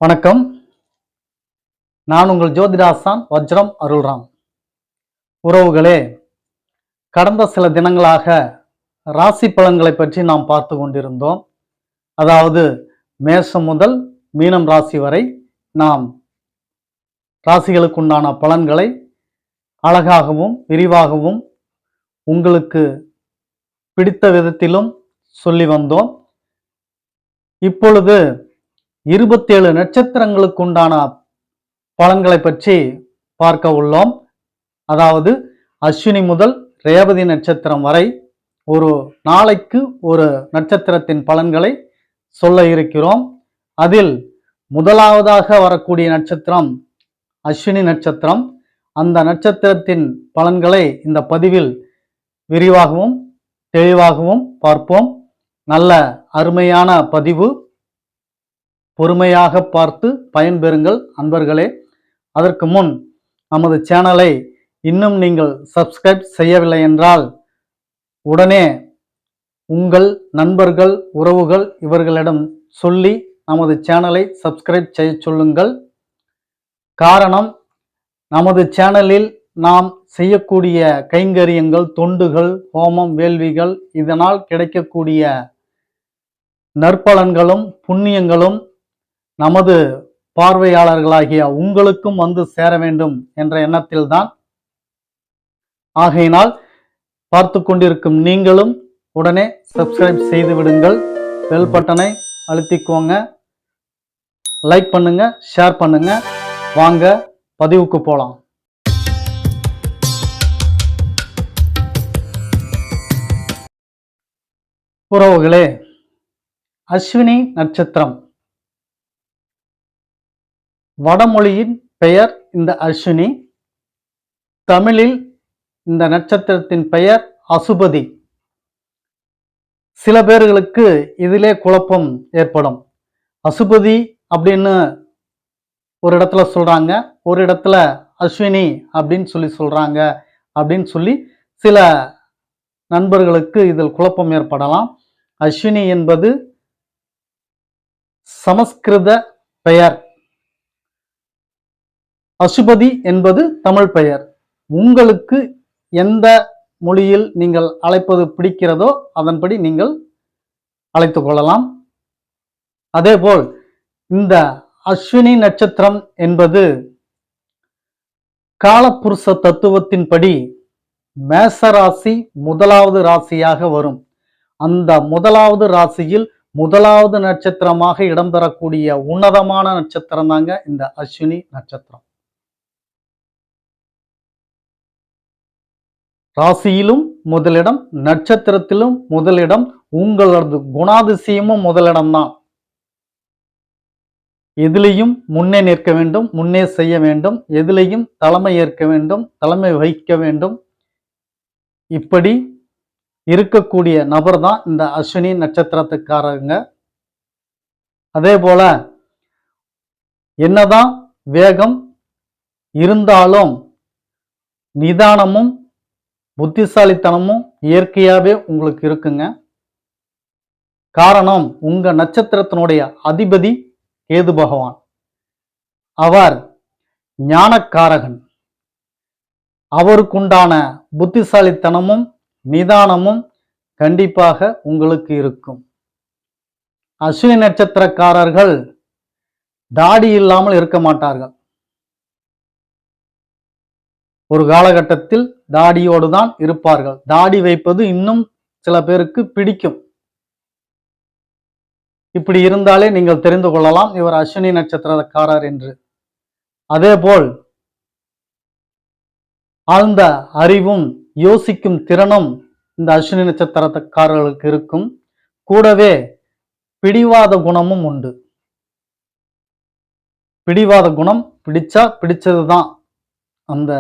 வணக்கம். நான் உங்கள் ஜோதிடாசான் வஜ்ரம் அருள்ராம். உறவுகளே, கடந்த சில தினங்களாக ராசி பலன்களை பற்றி நாம் பார்த்து கொண்டிருந்தோம். அதாவது மேஷம் முதல் மீனம் ராசி வரை நாம் ராசிகளுக்குண்டான பலன்களை அழகாகவும் விரிவாகவும் உங்களுக்கு பிடித்த விதத்திலும் சொல்லி வந்தோம். இப்பொழுது 27 நட்சத்திரங்களுக்கு உண்டான பலன்களை பற்றி பார்க்க உள்ளோம். அதாவது அஸ்வினி முதல் ரேவதி நட்சத்திரம் வரை ஒரு நாளைக்கு ஒரு நட்சத்திரத்தின் பலன்களை சொல்ல இருக்கிறோம். அதில் முதலாவதாக வரக்கூடிய நட்சத்திரம் அஸ்வினி நட்சத்திரம். அந்த நட்சத்திரத்தின் பலன்களை இந்த பதிவில் விரிவாகவும் தெளிவாகவும் பார்ப்போம். நல்ல அருமையான பதிவு. பொறுமையாக பார்த்து பயன்பெறுங்கள் அன்பர்களே. அதற்கு முன் நமது சேனலை இன்னும் நீங்கள் சப்ஸ்கிரைப் செய்யவில்லை என்றால் உடனே உங்கள் நண்பர்கள், உறவுகள் இவர்களிடம் சொல்லி நமது சேனலை சப்ஸ்கிரைப் செய்ய சொல்லுங்கள். காரணம், நமது சேனலில் நாம் செய்யக்கூடிய கைங்கரியங்கள், தொண்டுகள், ஹோமம், வேள்விகள், இதனால் கிடைக்கக்கூடிய நற்பலன்களும் புண்ணியங்களும் நமது பார்வையாளர்களாகிய உங்களுக்கும் வந்து சேர வேண்டும் என்ற எண்ணத்தில்தான். ஆகையினால் பார்த்து கொண்டிருக்கும் நீங்களும் உடனே சப்ஸ்கிரைப் செய்து விடுங்கள். பெல் பட்டனை அழுத்திக்கோங்க, லைக் பண்ணுங்க, ஷேர் பண்ணுங்க. வாங்க பதிவுக்கு போலாம். உறவுகளே, அஸ்வினி நட்சத்திரம் வடமொழியின் பெயர் இந்த அஸ்வினி. தமிழில் இந்த நட்சத்திரத்தின் பெயர் அசுபதி. சில பேர்களுக்கு இதிலே குழப்பம் ஏற்படும். அசுபதி அப்படின்னு ஒரு இடத்துல சொல்றாங்க, ஒரு இடத்துல அஸ்வினி அப்படின்னு சொல்றாங்க அப்படின்னு சொல்லி சில நண்பர்களுக்கு இதில் குழப்பம் ஏற்படலாம். அஸ்வினி என்பது சமஸ்கிருத பெயர், அசுபதி என்பது தமிழ் பெயர். உங்களுக்கு எந்த மொழியில் நீங்கள் அழைப்பது பிடிக்கிறதோ அதன்படி நீங்கள் அழைத்துக் கொள்ளலாம். அதேபோல் இந்த அஸ்வினி நட்சத்திரம் என்பது காலபுருஷ தத்துவத்தின்படி மேசராசி முதலாவது ராசியாக வரும். அந்த முதலாவது ராசியில் முதலாவது நட்சத்திரமாக இடம்பெறக்கூடிய உன்னதமான நட்சத்திரம் தாங்க இந்த அஸ்வினி நட்சத்திரம். ராசியிலும் முதலிடம், நட்சத்திரத்திலும் முதலிடம், உங்களது குணாதிசயமும் முதலிடம் தான். எதிலையும் முன்னே நிற்க வேண்டும், முன்னே செய்ய வேண்டும், எதிலையும் தலைமை ஏற்க வேண்டும், தலைமை வகிக்க வேண்டும். இப்படி இருக்கக்கூடிய நபர் தான் இந்த அஸ்வினி நட்சத்திரத்துக்காரங்க. அதே போல என்னதான் வேகம் இருந்தாலும் நிதானமும் புத்திசாலித்தனமும் இயற்கையாகவே உங்களுக்கு இருக்குங்க. காரணம், உங்க நட்சத்திரத்தினுடைய அதிபதி கேது பகவான். அவர் ஞானக்காரகன். அவருக்குண்டான புத்திசாலித்தனமும் நிதானமும் கண்டிப்பாக உங்களுக்கு இருக்கும். அஸ்வினி நட்சத்திரக்காரர்கள் தாடி இல்லாமல் இருக்க மாட்டார்கள். ஒரு காலகட்டத்தில் தாடியோடு தான் இருப்பார்கள். தாடி வைப்பது இன்னும் சில பேருக்கு பிடிக்கும். இப்படி இருந்தாலே நீங்கள் தெரிந்து கொள்ளலாம் இவர் அஸ்வினி நட்சத்திரக்காரர் என்று. அதேபோல் ஆழ்ந்த அறிவும் யோசிக்கும் திறனும் இந்த அஸ்வினி நட்சத்திரக்காரர்களுக்கு இருக்கும். கூடவே பிடிவாத குணமும் உண்டு. பிடிவாத குணம், பிடிச்சா பிடிச்சதுதான், அந்த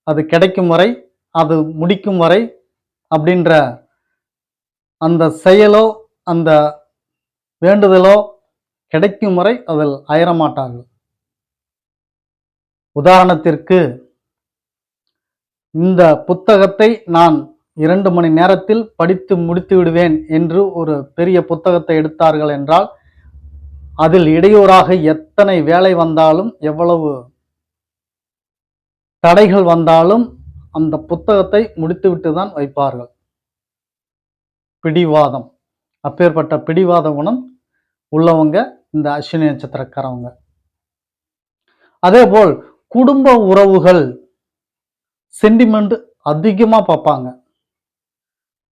அது கிடைக்கும் வரை, அது முடிக்கும் வரை அப்படின்ற அந்த செயலோ அந்த வேண்டுதலோ கிடைக்கும் வரை அதில் அயரமாட்டார்கள். உதாரணத்திற்கு, இந்த புத்தகத்தை நான் 2 மணி நேரத்தில் படித்து முடித்து விடுவேன் என்று ஒரு பெரிய புத்தகத்தை எடுத்தார்கள் என்றால் அதில் இடையூறாக எத்தனை வேலை வந்தாலும், எவ்வளவு தடைகள் வந்தாலும் அந்த புத்தகத்தை முடித்துவிட்டு தான் வைப்பார்கள். பிடிவாதம், அப்பேற்பட்ட பிடிவாத குணம் உள்ளவங்க இந்த அஸ்வினி நட்சத்திரக்காரவங்க. அதேபோல் குடும்ப உறவுகள் சென்டிமெண்ட் அதிகமா பார்ப்பாங்க.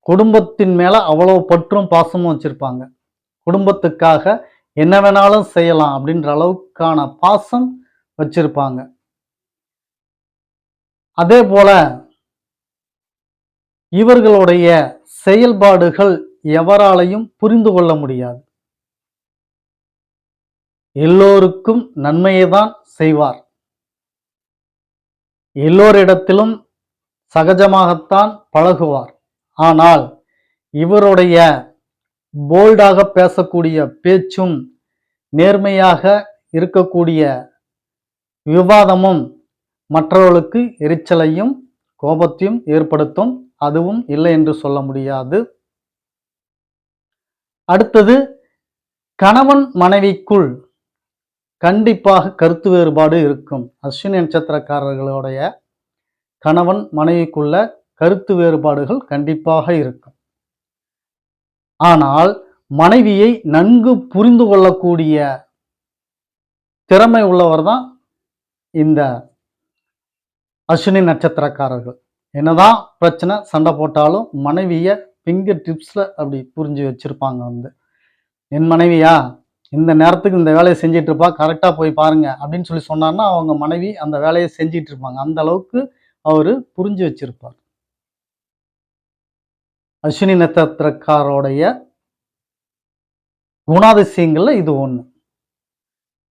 குடும்பத்தின் மேல அவ்வளவு பற்றும் பாசமும் வச்சிருப்பாங்க. குடும்பத்துக்காக என்ன வேணாலும் செய்யலாம் அப்படின்ற அளவுக்கான பாசம் வச்சிருப்பாங்க. அதே போல இவர்களுடைய செயல்பாடுகள் எவராலையும் புரிந்து கொள்ள முடியாது. எல்லோருக்கும் நன்மையை தான் செய்வார். எல்லோரிடத்திலும் சகஜமாகத்தான் பழகுவார். ஆனால் இவருடைய போல்டாக பேசக்கூடிய பேச்சும், நேர்மையாக இருக்கக்கூடிய விவாதமும் மற்றவர்களுக்கு எரிச்சலையும் கோபத்தையும் ஏற்படுத்தும். அதுவும் இல்லை என்று சொல்ல முடியாது. அடுத்தது, கணவன் மனைவிக்குள் கண்டிப்பாக கருத்து வேறுபாடு இருக்கும். அஸ்வினி நட்சத்திரக்காரர்களுடைய கணவன் மனைவிக்குள்ள கருத்து வேறுபாடுகள் கண்டிப்பாக இருக்கும். ஆனால் மனைவியை நன்கு புரிந்து கொள்ளக்கூடிய திறமை உள்ளவர் தான் இந்த அஸ்வினி நட்சத்திரக்காரர்கள். என்னதான் பிரச்சனை சண்டை போட்டாலும் மனைவியை ஃபிங்கர் டிப்ஸ்ல அப்படி புரிஞ்சு வச்சிருப்பாங்க. என் மனைவியா இந்த நேரத்துக்கு இந்த வேலையை செஞ்சிட்டு இருப்பா, கரெக்டா போய் பாருங்க அப்படின்னு சொல்லி சொன்னார்னா அவங்க மனைவி அந்த வேலையை செஞ்சிட்டு இருப்பாங்க. அந்த அளவுக்கு அவரு புரிஞ்சு வச்சிருப்பார். அஸ்வினி நட்சத்திரக்காரோடைய குணாதிசயங்கள்ல இது ஒண்ணு.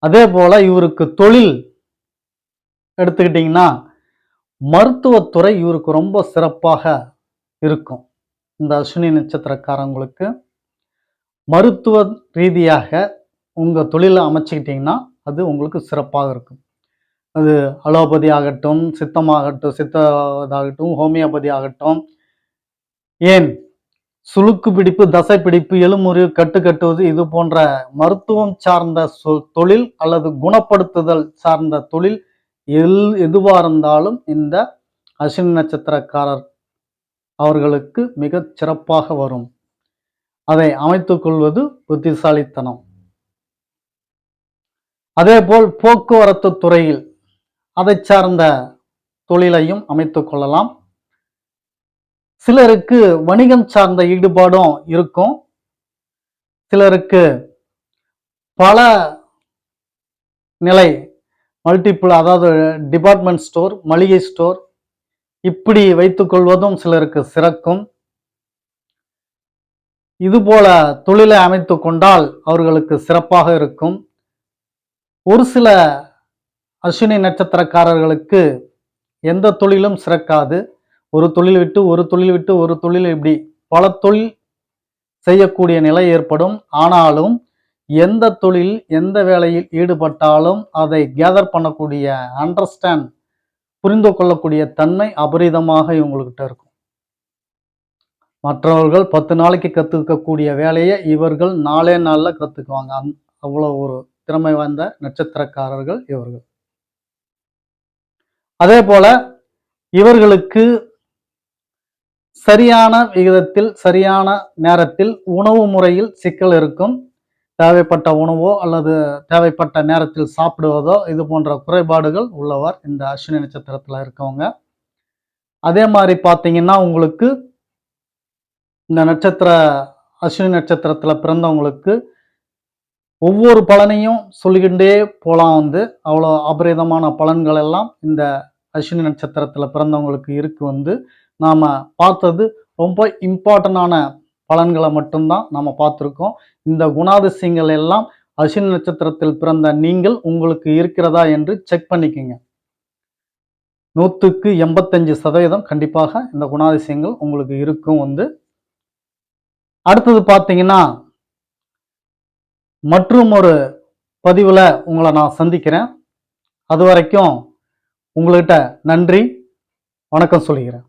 அதே போல இவருக்கு தொழில் எடுத்துக்கிட்டீங்கன்னா, மருத்துவத்துறை இவருக்கு ரொம்ப சிறப்பாக இருக்கும். இந்த அஸ்வினி நட்சத்திரக்காரங்களுக்கு மருத்துவ ரீதியாக உங்க தொழிலை அமைச்சுக்கிட்டீங்கன்னா அது உங்களுக்கு சிறப்பாக இருக்கும். அது அலோபதி ஆகட்டும், சித்தமாகட்டும், ஹோமியோபதி ஆகட்டும், ஏன் சுளுக்கு பிடிப்பு, தசை பிடிப்பு, எலுமுறிவு, கட்டு கட்டுவது, இது போன்ற மருத்துவம் சார்ந்த தொழில் அல்லது குணப்படுத்துதல் சார்ந்த தொழில் எதுவா இருந்தாலும் இந்த அஸ்வினி நட்சத்திரக்காரர் அவர்களுக்கு மிகச் சிறப்பாக வரும். அதை அமைத்துக் கொள்வது புத்திசாலித்தனம். அதேபோல் போக்குவரத்து துறையில் அதை சார்ந்த தொழிலையும் அமைத்துக் கொள்ளலாம். சிலருக்கு வணிகம் சார்ந்த ஈடுபாடும் இருக்கும். சிலருக்கு பல நிலை மல்டிபிள், அதாவது டிபார்ட்மெண்ட் ஸ்டோர், மளிகை ஸ்டோர் இப்படி வைத்துக் கொள்வதும் சிலருக்கு சிறக்கும். இதுபோல தொழிலை அமைத்துக் கொண்டால் அவர்களுக்கு சிறப்பாக இருக்கும். ஒரு சில அஸ்வினி நட்சத்திரக்காரர்களுக்கு எந்த தொழிலும் சிறக்காது. ஒரு தொழில் விட்டு ஒரு தொழில் விட்டு ஒரு தொழில், இப்படி பல தொழில் செய்யக்கூடிய நிலை ஏற்படும். ஆனாலும் எந்த தொழில் எந்த வேலையில் ஈடுபட்டாலும் அதை கேதர் பண்ணக்கூடிய, அண்டர்ஸ்டாண்ட், புரிந்து கொள்ளக்கூடிய தன்மை அபரிதமாக இவங்ககிட்ட இருக்கும். மற்றவர்கள் 10 நாளைக்கு கத்துக்கக்கூடிய வேலையை இவர்கள் 4 நாள்ல கத்துக்குவாங்க. அவ்வளவு ஒரு திறமை வாய்ந்த நட்சத்திரக்காரர்கள் இவர்கள். அதே போல இவர்களுக்கு சரியான விகிதத்தில் சரியான நேரத்தில் உணவு முறையில் சிக்கல் இருக்கும். தேவைப்பட்ட உணவோ அல்லது தேவைப்பட்ட நேரத்தில் சாப்பிடுவதோ இது போன்ற குறைபாடுகள் உள்ளவர் இந்த அஸ்வினி நட்சத்திரத்துல இருக்கவங்க. அதே மாதிரி பார்த்தீங்கன்னா, உங்களுக்கு இந்த அஸ்வினி நட்சத்திரத்துல பிறந்தவங்களுக்கு ஒவ்வொரு பலனையும் சொல்லிக்கிட்டே போலாம். அவ்வளோ அபரிதமான பலன்கள் எல்லாம் இந்த அஸ்வினி நட்சத்திரத்துல பிறந்தவங்களுக்கு இருக்கு. நாம பார்த்தது ரொம்ப இம்பார்ட்டன்டான பலன்களை மட்டும்தான் நாம பார்த்துருக்கோம். இந்த குணாதிசயங்கள் எல்லாம் அஸ்வினி நட்சத்திரத்தில் பிறந்த நீங்கள் உங்களுக்கு இருக்கிறதா என்று செக் பண்ணிக்கோங்க. 100க்கு 85% கண்டிப்பாக இந்த குணாதிசயங்கள் உங்களுக்கு இருக்கும். அடுத்தது பார்த்தீங்கன்னா, மற்றும் ஒரு பதிவுல உங்களை நான் சந்திக்கிறேன். அது வரைக்கும் உங்கள்கிட்ட நன்றி, வணக்கம் சொல்லிக்கிறேன்.